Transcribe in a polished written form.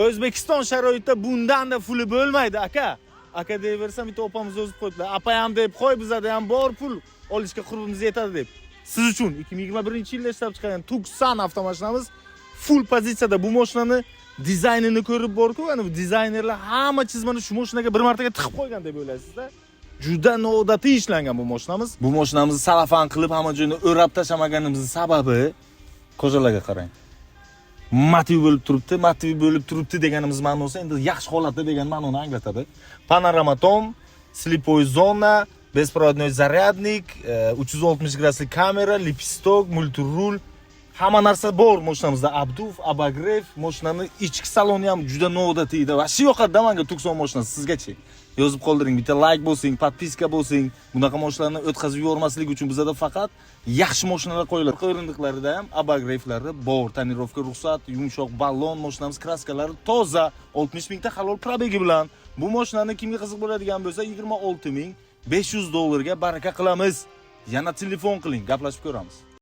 O'zbekiston sharoitida bundan-da puli bo'lmaydi, aka. Aka deyaversam, bitta opamiz o'zib qo'ydilar. Apa ham deb qo'y, bizada ham bor pul olishga qurbimiz yetadi deb. Siz uchun 2021-yilda ishlab chiqargan Tucson avtomashinamiz full pozitsiyada. Bu mashinani dizaynini ko'rib bor-ku, ana bu dizaynerlar hamma chizmani shu mashinaga bir martaga tiqib qo'ygan deb o'ylaysizda. Juda noodatiy ishlangan bu mashinamiz. Bu mashinamizni salafan qilib hamma joyini o'rab tashlamaganimizning sababi ko'zalarga qarang. Motiv bo'lib turibdi deganimiz ma'nosi endi yaxshi holatda degan ma'noni anglatadi. Panorama tom, slipoy zona, bespроводной зарядник, 360 graduslik kamera, lipstok, multirul, hamma narsa bor mashinamizda. Abduf, abagrev, mashinani ichki saloni ham juda noodatiy-da. Va shu yoqda menga Tucson mashinasi sizgacha. Yozib qoldiring, bitta like bo'lsin, podpiska bo'lsin. Bunaqa mashinalarni o'tkazib yubormaslik uchun bizda faqat yaxshi mashinalar qo'yiladi. Qo'rindiqlarida ham abagrevlari bor, tonirovka ruxsat, yumshoq ballon, mashinamiz kraskalari toza, 60 mingta halol probegi bilan. Bu mashinani kimga qiziq bo'ladigan bo'lsa, $26,500 ga baraka qilamiz. Yana telefon qiling, gaplashib ko'ramiz.